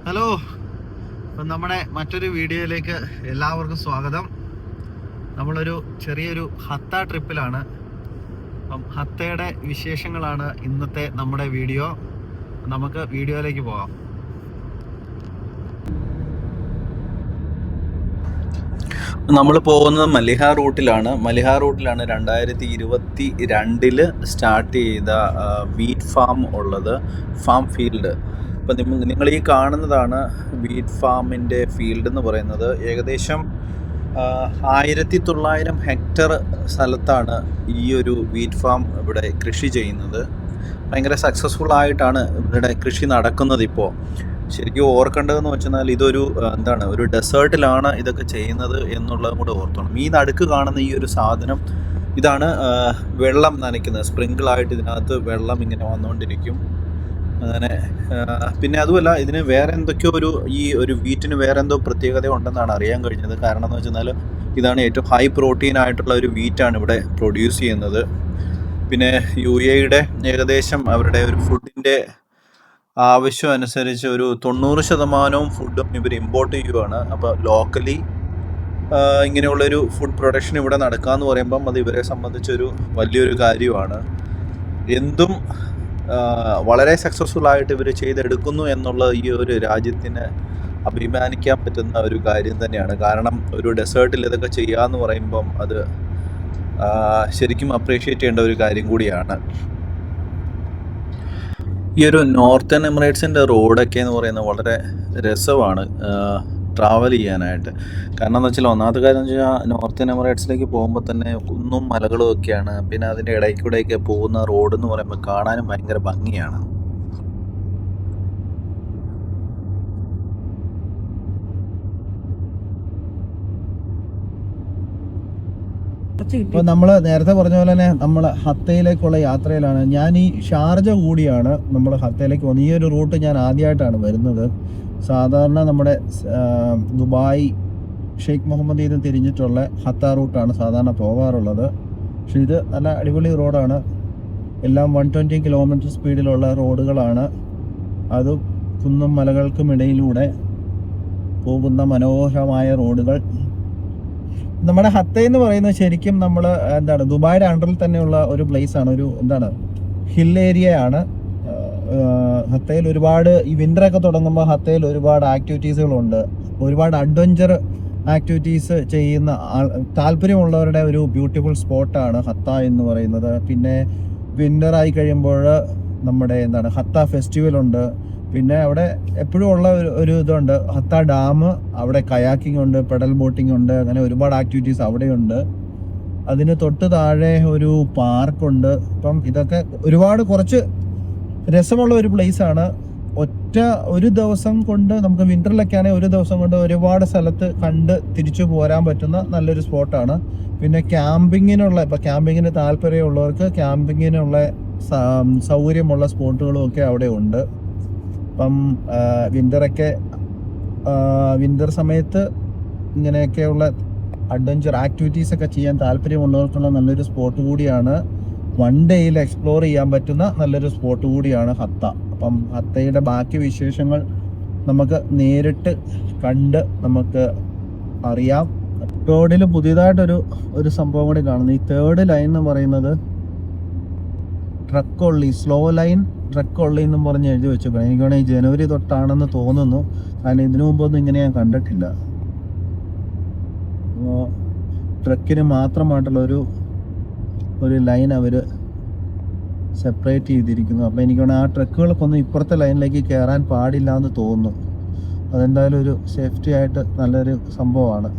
Hello, അപ്പം നമ്മുടെ മറ്റൊരു വീഡിയോയിലേക്ക് എല്ലാവർക്കും സ്വാഗതം. നമ്മളൊരു ചെറിയൊരു ഹത്ത ട്രിപ്പിലാണ്. അപ്പം ഹത്തയുടെ വിശേഷങ്ങളാണ് ഇന്നത്തെ നമ്മുടെ വീഡിയോ. നമുക്ക് വീഡിയോയിലേക്ക് പോകാം. നമ്മൾ പോകുന്നത് മലിഹാർ റൂട്ടിലാണ്. 2022 സ്റ്റാർട്ട് ചെയ്ത വീറ്റ് ഫാം ഉള്ളത്, ഫാം ഫീൽഡ്. അപ്പം നിങ്ങൾ ഈ കാണുന്നതാണ് വീറ്റ് ഫാമിൻ്റെ ഫീൽഡ് എന്ന് പറയുന്നത്. ഏകദേശം 1900 ഹെക്ടർ സ്ഥലത്താണ് ഈ ഒരു വീറ്റ് ഫാം ഇവിടെ കൃഷി ചെയ്യുന്നത്. ഭയങ്കര സക്സസ്ഫുൾ ആയിട്ടാണ് ഇവിടെ കൃഷി നടക്കുന്നത്. ഇപ്പോൾ ശരിക്കും ഓർക്കേണ്ടതെന്ന് വെച്ചാൽ ഇതൊരു ഒരു ഡെസേർട്ടിലാണ് ഇതൊക്കെ ചെയ്യുന്നത് എന്നുള്ളതും കൂടെ ഓർത്തോണം. ഈ നടുക്ക് കാണുന്ന ഈ ഒരു സാധനം, ഇതാണ് വെള്ളം നനയ്ക്കുന്നത്. സ്പ്രിങ്കിളായിട്ട് ഇതിനകത്ത് വെള്ളം ഇങ്ങനെ വന്നുകൊണ്ടിരിക്കും. അങ്ങനെ പിന്നെ അതുമല്ല, ഇതിന് വേറെ എന്തൊക്കെയോ ഈ ഒരു വീറ്റിന് വേറെ എന്തോ പ്രത്യേകത ഉണ്ടെന്നാണ് അറിയാൻ കഴിഞ്ഞത്. കാരണം എന്ന് വെച്ചാൽ ഇതാണ് ഏറ്റവും ഹൈ പ്രോട്ടീൻ ആയിട്ടുള്ള ഒരു വീറ്റാണ് ഇവിടെ പ്രൊഡ്യൂസ് ചെയ്യുന്നത്. പിന്നെ UAE ഏകദേശം അവരുടെ ഒരു ഫുഡിൻ്റെ ആവശ്യം അനുസരിച്ച് ഒരു 90% ഫുഡും ഇവർ ഇമ്പോർട്ട് ചെയ്യുകയാണ്. അപ്പോൾ ലോക്കലി ഇങ്ങനെയുള്ളൊരു ഫുഡ് പ്രൊഡക്ഷൻ ഇവിടെ നടക്കാമെന്ന് പറയുമ്പം അത് ഇവരെ സംബന്ധിച്ചൊരു വലിയൊരു കാര്യമാണ്. എന്തും വളരെ സക്സസ്ഫുൾ ആയിട്ട് ഇവർ ചെയ്തെടുക്കുന്നു എന്നുള്ള ഈ ഒരു രാജ്യത്തിന് അഭിമാനിക്കാൻ പറ്റുന്ന ഒരു കാര്യം തന്നെയാണ്. കാരണം ഒരു ഡെസേർട്ടിൽ ഇതൊക്കെ ചെയ്യാമെന്ന് പറയുമ്പം അത് ശരിക്കും അപ്രീഷിയേറ്റ് ചെയ്യേണ്ട ഒരു കാര്യം കൂടിയാണ്. ഈ ഒരു നോർത്തേൺ എമിറേറ്റ്സിൻ്റെ റോഡൊക്കെ എന്ന് പറയുന്നത് വളരെ രസമാണ് ട്രാവൽ ചെയ്യാനായിട്ട്. കാരണം എന്ന് വെച്ചാൽ ഒന്നാമത്തെ കാര്യം എന്ന് വെച്ചാൽ നോർത്തേൺ എമിറേറ്റ്സിലേക്ക് പോകുമ്പോൾ തന്നെ കുന്നും മലകളും ഒക്കെയാണ്. പിന്നെ അതിൻ്റെ ഇടയ്ക്കൂടെയൊക്കെ പോകുന്ന റോഡ് എന്ന് പറയുമ്പോൾ കാണാനും ഭയങ്കര ഭംഗിയാണ്. ഇപ്പോൾ നമ്മൾ നേരത്തെ പറഞ്ഞ പോലെ തന്നെ നമ്മൾ ഹത്തയിലേക്കുള്ള യാത്രയിലാണ്. ഞാൻ ഈ ഷാർജ കൂടിയാണ് നമ്മൾ ഹത്തയിലേക്ക് പോകുന്നത്. ഈ ഒരു റൂട്ട് ഞാൻ ആദ്യമായിട്ടാണ് വരുന്നത്. സാധാരണ നമ്മുടെ ദുബായ് ഷെയ്ഖ് മുഹമ്മദിൽ നിന്ന് തിരിഞ്ഞിട്ടുള്ള ഹത്ത റൂട്ടാണ് സാധാരണ പോകാറുള്ളത്. പക്ഷെ ഇത് നല്ല അടിപൊളി റോഡാണ്. എല്ലാം 120 കിലോമീറ്റർ സ്പീഡിലുള്ള റോഡുകളാണ്. അതും കുന്നും മലകൾക്കും ഇടയിലൂടെ പോകുന്ന മനോഹരമായ റോഡുകൾ. നമ്മുടെ ഹത്ത എന്ന് പറയുന്നത് ശരിക്കും നമ്മൾ ദുബായിയുടെ അണ്ടറിൽ തന്നെയുള്ള ഒരു പ്ലേസ് ആണ്. ഒരു ഹിൽ ഏരിയ ആണ്. ഹത്തയിൽ ഒരുപാട് ഈ വിൻ്ററൊക്കെ തുടങ്ങുമ്പോൾ ഹത്തയിൽ ഒരുപാട് ആക്ടിവിറ്റീസുകളുണ്ട്. ഒരുപാട് അഡ്വഞ്ചർ ആക്ടിവിറ്റീസ് ചെയ്യുന്ന താല്പര്യമുള്ളവരുടെ ഒരു ബ്യൂട്ടിഫുൾ സ്പോട്ടാണ് ഹത്ത എന്ന് പറയുന്നത്. പിന്നെ വിൻ്റർ ആയി കഴിയുമ്പോൾ നമ്മുടെ ഹത്ത ഫെസ്റ്റിവൽ ഉണ്ട്. പിന്നെ അവിടെ എപ്പോഴും ഉള്ള ഒരു ഇതുണ്ട്, ഹത്ത ഡാം. അവിടെ കയാക്കിംഗ് ഉണ്ട്, പെഡൽ ബോട്ടിംഗ് ഉണ്ട്. അങ്ങനെ ഒരുപാട് ആക്ടിവിറ്റീസ് അവിടെയുണ്ട്. അതിന് തൊട്ട് താഴെ ഒരു പാർക്കുണ്ട്. ഇപ്പം ഇതൊക്കെ കുറച്ച് രസമുള്ള ഒരു പ്ലേസാണ്. ഒരു ദിവസം കൊണ്ട് നമുക്ക് വിൻ്ററിലൊക്കെ ആണെങ്കിൽ ഒരു ദിവസം കൊണ്ട് ഒരുപാട് സ്ഥലത്ത് കണ്ട് തിരിച്ചു പോരാൻ പറ്റുന്ന നല്ലൊരു സ്പോട്ടാണ്. പിന്നെ ക്യാമ്പിങ്ങിന് താല്പര്യമുള്ളവർക്ക് ക്യാമ്പിങ്ങിനുള്ള സൗകര്യമുള്ള സ്പോട്ടുകളും ഒക്കെ അവിടെ ഉണ്ട്. ഇപ്പം വിൻ്റർ സമയത്ത് ഇങ്ങനെയൊക്കെയുള്ള അഡ്വഞ്ചർ ആക്ടിവിറ്റീസ് ഒക്കെ ചെയ്യാൻ താല്പര്യമുള്ളവർക്കുള്ള നല്ലൊരു സ്പോട്ട് കൂടിയാണ്. 1 ഡേയിൽ എക്സ്പ്ലോർ ചെയ്യാൻ പറ്റുന്ന നല്ലൊരു സ്പോട്ട് കൂടിയാണ് ഹത്ത. അപ്പം ഹത്തയുടെ ബാക്കി വിശേഷങ്ങൾ നമുക്ക് നേരിട്ട് കണ്ട് നമുക്ക് അറിയാം. റോഡിൽ പുതിയതായിട്ടൊരു സംഭവം കൂടി കാണുന്നു. ഈ 3rd ലൈൻ എന്ന് പറയുന്നത് truck only, slow line truck only എന്നും പറഞ്ഞ് എഴുതി വെച്ചേക്കണം. എനിക്ക് വേണമെങ്കിൽ ജനുവരി തൊട്ടാണെന്ന് തോന്നുന്നു. കാരണം ഇതിനു മുമ്പൊന്നും ഇങ്ങനെ ഞാൻ കണ്ടിട്ടില്ല. ട്രക്കിന് മാത്രമായിട്ടുള്ള ഒരു ലൈൻ അവർ സെപ്പറേറ്റ് ചെയ്തിരിക്കുന്നു. അപ്പോൾ എനിക്ക് വേണമെങ്കിൽ ആ ട്രക്കുകൾക്കൊന്നും ഇപ്പുറത്തെ ലൈനിലേക്ക് കയറാൻ പാടില്ല എന്ന് തോന്നുന്നു. അതെന്തായാലും ഒരു സേഫ്റ്റി ആയിട്ട് നല്ലൊരു സംഭവമാണ്.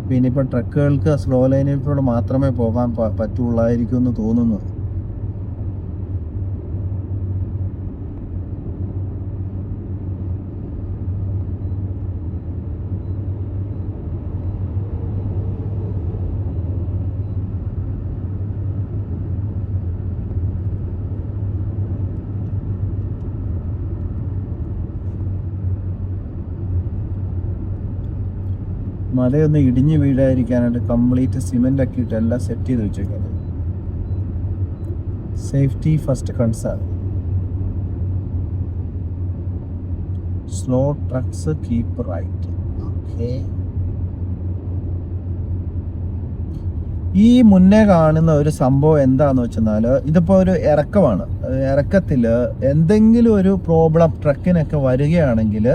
പിന്നെ ഇപ്പോൾ ട്രക്കുകൾക്ക് സ്ലോ ലൈനിലൂടെ മാത്രമേ പോകാൻ പറ്റുള്ളായിരിക്കും എന്ന് തോന്നുന്നു. മലയൊന്ന് ഇടിഞ്ഞു വീഴാതിരിക്കാനായിട്ട് കംപ്ലീറ്റ് സിമെൻ്റ് ഒക്കെ ഇട്ട് എല്ലാം സെറ്റ് ചെയ്ത് വെച്ചേക്കുന്നത്. Safety first concern. Slow trucks keep right. Okay, ഈ മുന്നേ കാണുന്ന ഒരു സംഭവം എന്താന്ന് വെച്ചെന്നാൽ ഇതിപ്പോൾ ഒരു ഇറക്കമാണ്. ഇറക്കത്തിൽ എന്തെങ്കിലും ഒരു പ്രോബ്ലം ട്രക്കിനൊക്കെ വരികയാണെങ്കിൽ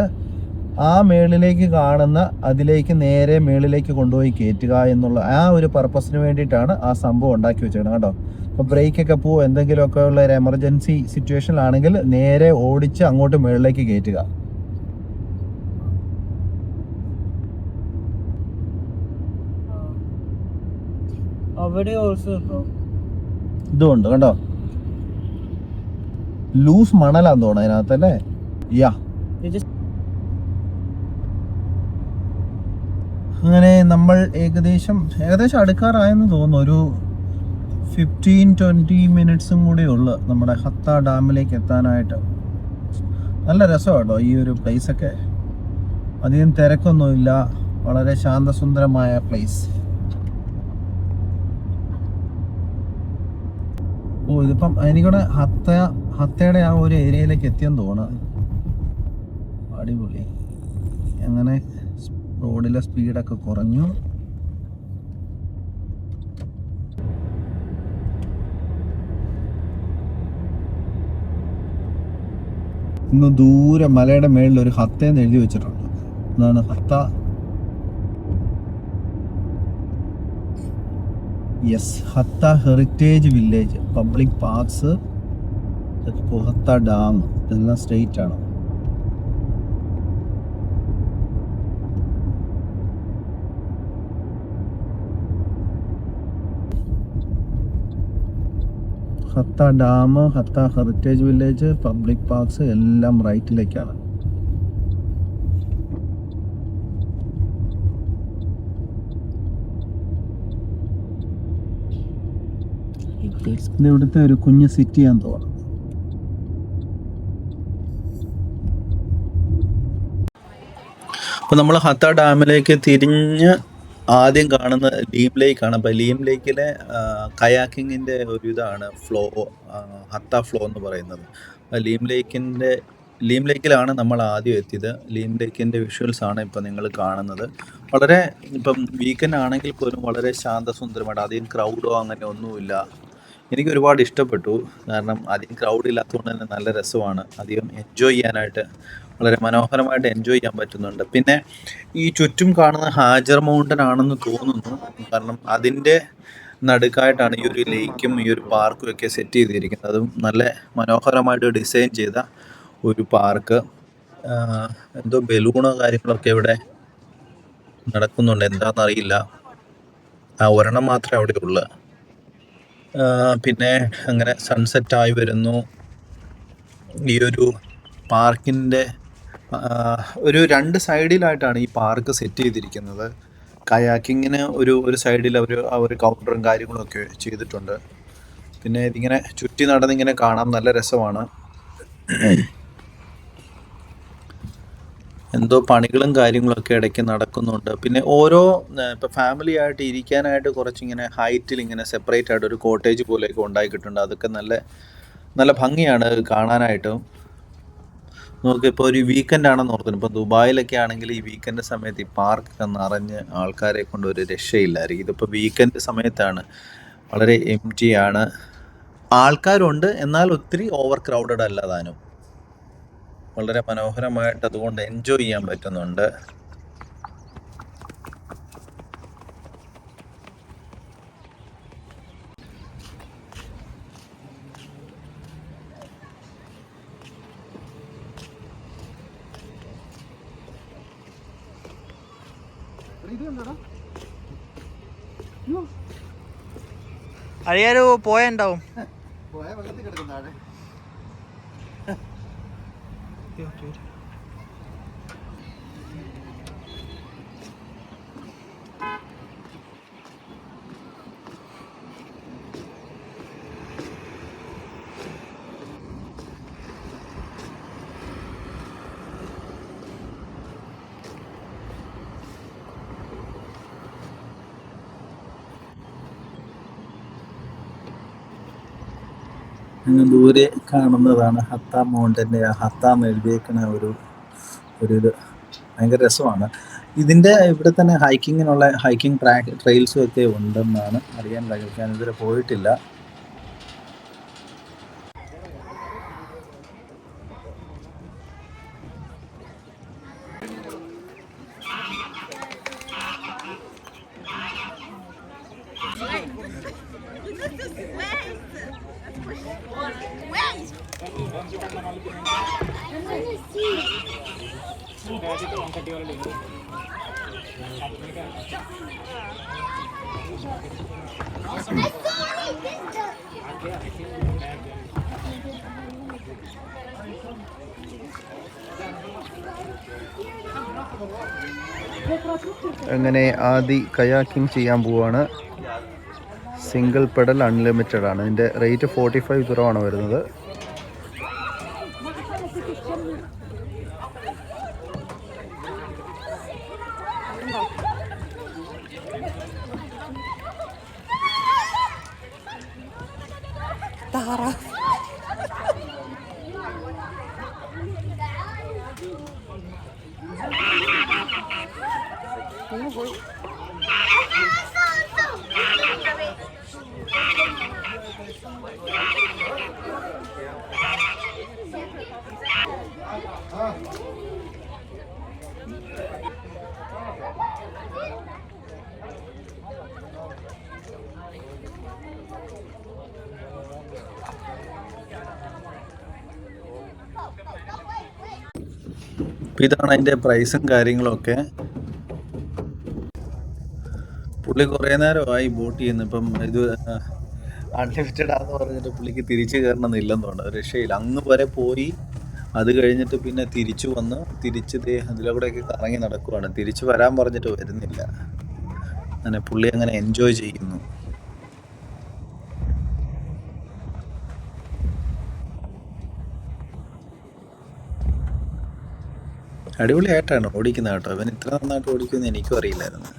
ആ മേളിലേക്ക് കാണുന്ന അതിലേക്ക് നേരെ മേളിലേക്ക് കൊണ്ടുപോയി കയറ്റുക എന്നുള്ള ആ ഒരു പർപ്പസിന് വേണ്ടിയിട്ടാണ് ആ സംഭവം ഉണ്ടാക്കി വെച്ചേക്കുന്നത് കേട്ടോ. ഇപ്പോൾ ബ്രേക്കൊക്കെ പോവും എന്തെങ്കിലുമൊക്കെ ഉള്ള ഒരു എമർജൻസി സിറ്റുവേഷനിലാണെങ്കിൽ നേരെ ഓടിച്ച് അങ്ങോട്ട് മേളിലേക്ക് കയറ്റുക. ഇതുണ്ട് കേട്ടോ, ലൂസ് മണലാന്ന് തോന്നുന്നു അതിനകത്തല്ലേ. യാ, അങ്ങനെ നമ്മൾ ഏകദേശം അടുക്കാറായെന്ന് തോന്നുന്നു. ഒരു 15-20 മിനിറ്റ്സും കൂടെ ഉള്ളു നമ്മുടെ ഹത്ത ഡാമിലേക്ക് എത്താനായിട്ട്. നല്ല രസമാണ് കേട്ടോ ഈ ഒരു പ്ലേസൊക്കെ. അധികം തിരക്കൊന്നുമില്ല, വളരെ ശാന്തസുന്ദരമായ പ്ലേസ്. ഓ, ഇതിപ്പം എനിക്കൂടെ ഹത്തയുടെ ആ ഒരു ഏരിയയിലേക്ക് എത്തിയെന്ന് തോന്നുന്നു. അടിപൊളി. അങ്ങനെ റോഡിലെ സ്പീഡൊക്കെ കുറഞ്ഞു. ഇന്ന് ദൂരെ മലയുടെ മേളിൽ ഒരു ഹത്തേന്ന് എഴുതി വെച്ചിട്ടുണ്ട്. അതാണ് ഹത്ത. യെസ്, ഹത്ത ഹെറിറ്റേജ് വില്ലേജ്, പബ്ലിക് പാർക്സ്, ഹത്ത ഡാം, ഇതെല്ലാം സ്റ്റേറ്റ് ആണ്. ഹത്ത ഡാം, ഹത്ത ഹെറിറ്റേജ് വില്ലേജ്, പബ്ലിക് പാർക്സ് എല്ലാം റൈറ്റിലേക്കാണ്. ഇത് ഇവിടുത്തെ ഒരു കുഞ്ഞ് സിറ്റിയാന്ന് തോന്നുന്നു. അപ്പോൾ നമ്മൾ ഹത്ത ഡാമിലേക്ക് തിരിഞ്ഞ് ആദ്യം കാണുന്ന ലീം ലേക്കാണ്. അപ്പോൾ ലീം ലേക്കിലെ കയാക്കിങ്ങിൻ്റെ ഒരു ഇതാണ് ഫ്ലോ, ഹത്ത ഫ്ലോ എന്ന് പറയുന്നത്. ലീം ലേക്കിലാണ് നമ്മൾ ആദ്യം എത്തിയത്. ലീം ലേക്കിൻ്റെ വിഷ്വൽസ് ആണ് ഇപ്പോൾ നിങ്ങൾ കാണുന്നത്. വളരെ ഇപ്പം വീക്കെൻഡ് ആണെങ്കിൽ പോലും വളരെ ശാന്തസുന്ദരമായിട്ട്, അധികം ക്രൗഡോ അങ്ങനെ ഒന്നുമില്ല. എനിക്ക് ഒരുപാട് ഇഷ്ടപ്പെട്ടു. കാരണം അധികം ക്രൗഡ് ഇല്ലാത്തതുകൊണ്ട് തന്നെ നല്ല രസമാണ്. അധികം എൻജോയ് ചെയ്യാനായിട്ട് വളരെ മനോഹരമായിട്ട് എൻജോയ് ചെയ്യാൻ പറ്റുന്നുണ്ട്. പിന്നെ ഈ ചുറ്റും കാണുന്ന ഹാജർ മൗണ്ടൻ ആണെന്ന് തോന്നുന്നു. കാരണം അതിൻ്റെ നടുക്കായിട്ടാണ് ഈ ഒരു ലേക്കും ഈ ഒരു പാർക്കും ഒക്കെ സെറ്റ് ചെയ്തിരിക്കുന്നത്. അതും നല്ല മനോഹരമായിട്ട് ഡിസൈൻ ചെയ്ത ഒരു പാർക്ക്. എന്തോ ബലൂണോ കാര്യങ്ങളൊക്കെ ഇവിടെ നടക്കുന്നുണ്ട്, എന്താണെന്നറിയില്ല. ഒരെണ്ണം മാത്രമേ അവിടെ ഉള്ളൂ. പിന്നെ അങ്ങനെ സൺസെറ്റായി വരുന്നു. ഈ ഒരു പാർക്കിൻ്റെ ഒരു 2 സൈഡിലായിട്ടാണ് ഈ പാർക്ക് സെറ്റ് ചെയ്തിരിക്കുന്നത്. കയാക്കിങ്ങിന് ഒരു സൈഡിൽ അവർ കൗണ്ടറും കാര്യങ്ങളൊക്കെ ചെയ്തിട്ടുണ്ട്. പിന്നെ ഇതിങ്ങനെ ചുറ്റി നടന്നിങ്ങനെ കാണാൻ നല്ല രസമാണ്. എന്തോ പണികളും കാര്യങ്ങളൊക്കെ ഇടയ്ക്ക് നടക്കുന്നുണ്ട്. പിന്നെ ഓരോ ഇപ്പോൾ ഫാമിലി ആയിട്ട് ഇരിക്കാനായിട്ട് കുറച്ചിങ്ങനെ ഹൈറ്റിൽ ഇങ്ങനെ സെപ്പറേറ്റ് ആയിട്ട് ഒരു കോട്ടേജ് പോലെയൊക്കെ ഉണ്ടാക്കിയിട്ടുണ്ട്. അതൊക്കെ നല്ല നല്ല ഭംഗിയാണ് കാണാനായിട്ട്. നമുക്കിപ്പോൾ ഒരു വീക്കെൻഡ് ആണെന്ന് ഓർക്കുന്നു. ഇപ്പോൾ ദുബായിലൊക്കെ ആണെങ്കിൽ ഈ വീക്കെൻഡ് സമയത്ത് ഈ പാർക്കൊക്കെ നിറഞ്ഞ് ആൾക്കാരെ കൊണ്ട് ഒരു രക്ഷയില്ലായിരിക്കും. ഇതിപ്പോൾ വീക്കെൻഡ് സമയത്താണ്, വളരെ എം ടി ആണ്. ആൾക്കാരുണ്ട്, എന്നാൽ ഒത്തിരി ഓവർ ക്രൗഡഡ് അല്ല താനും. വളരെ മനോഹരമായിട്ട് അതുകൊണ്ട് എൻജോയ് ചെയ്യാൻ പറ്റുന്നുണ്ട്. അഴിയാരോ പോയുണ്ടാവും. ദൂരെ കാണുന്നതാണ് ഹത്ത മൗണ്ടൻ്റെ, ഹത്ത എന്ന് എഴുതിയേക്കുന്ന ഒരു ഇത് ഭയങ്കര രസമാണ്. ഇവിടെ തന്നെ ഹൈക്കിംഗ് ട്രെയിൽസും ഒക്കെ ഉണ്ടെന്നാണ് അറിയാൻ കഴിയും. ഞാൻ ഇതുവരെ പോയിട്ടില്ല. അങ്ങനെ ആദി കയാക്കിംഗ് ചെയ്യാൻ പോവാണ്. സിംഗിൾ പെഡൽ അൺലിമിറ്റഡ് ആണ്. ഇതിൻ്റെ റേറ്റ് 45 ദിർഹമാണ് വരുന്നത്. ഇതാണ് അതിൻ്റെ പ്രൈസും കാര്യങ്ങളൊക്കെ. പുള്ളി കുറേ നേരമായി ബോട്ട് ചെയ്യുന്നു. ഇപ്പം ഇത് അൺലിമിറ്റഡ് ആണെന്ന് പറഞ്ഞിട്ട് പുള്ളിക്ക് തിരിച്ചു കയറണമെന്നില്ലെന്ന് തോന്നുന്നു. രക്ഷയില്ല. അങ്ങ് വരെ പോയി, അത് കഴിഞ്ഞിട്ട് പിന്നെ തിരിച്ചു വന്ന് അതിലൂടെയൊക്കെ കറങ്ങി നടക്കുവാണ്. തിരിച്ചു വരാൻ പറഞ്ഞിട്ട് വരുന്നില്ല. അങ്ങനെ പുള്ളി അങ്ങനെ എൻജോയ് ചെയ്യുന്നു. അടിപൊളിയായിട്ടാണ് ഓടിക്കുന്നത് കേട്ടോ. ഇവൻ ഇത്ര നന്നായിട്ട് ഓടിക്കുമെന്ന് എനിക്കും അറിയില്ലായിരുന്നു.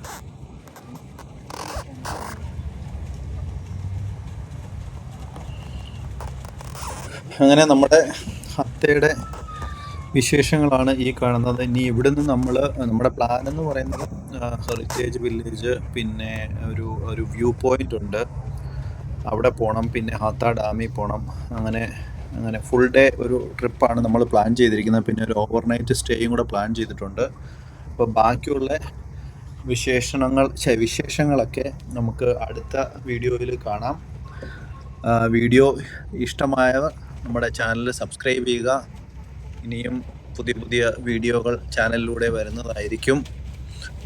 അങ്ങനെ നമ്മുടെ ഹത്തയുടെ വിശേഷങ്ങളാണ് ഈ കാണുന്നത്. ഇനി ഇവിടുന്ന് നമ്മുടെ പ്ലാൻ എന്ന് പറയുന്നത് ഹെറിറ്റേജ് വില്ലേജ്, പിന്നെ ഒരു വ്യൂ പോയിന്റ് ഉണ്ട്, അവിടെ പോകണം, പിന്നെ ഹത്ത ഡാമിൽ പോകണം. അങ്ങനെ ഫുൾ ഡേ ഒരു ട്രിപ്പാണ് നമ്മൾ പ്ലാൻ ചെയ്തിരിക്കുന്നത്. പിന്നെ ഒരു ഓവർനൈറ്റ് സ്റ്റേയും കൂടെ പ്ലാൻ ചെയ്തിട്ടുണ്ട്. അപ്പോൾ ബാക്കിയുള്ള വിശേഷങ്ങളൊക്കെ നമുക്ക് അടുത്ത വീഡിയോയിൽ കാണാം. വീഡിയോ ഇഷ്ടമായവർ നമ്മുടെ ചാനൽ സബ്സ്ക്രൈബ് ചെയ്യുക. ഇനിയും പുതിയ പുതിയ വീഡിയോകൾ ചാനലിലൂടെ വരുന്നതായിരിക്കും.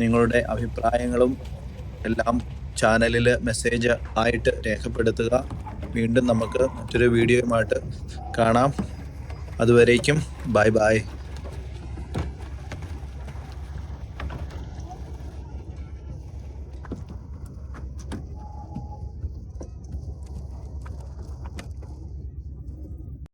നിങ്ങളുടെ അഭിപ്രായങ്ങളും എല്ലാം ചാനലിൽ മെസ്സേജ് ആയിട്ട് രേഖപ്പെടുത്തുക. വീണ്ടും നമുക്ക് മറ്റൊരു വീഡിയോയുമായിട്ട് കാണാം. അതുവരേക്കും ബൈ ബൈ.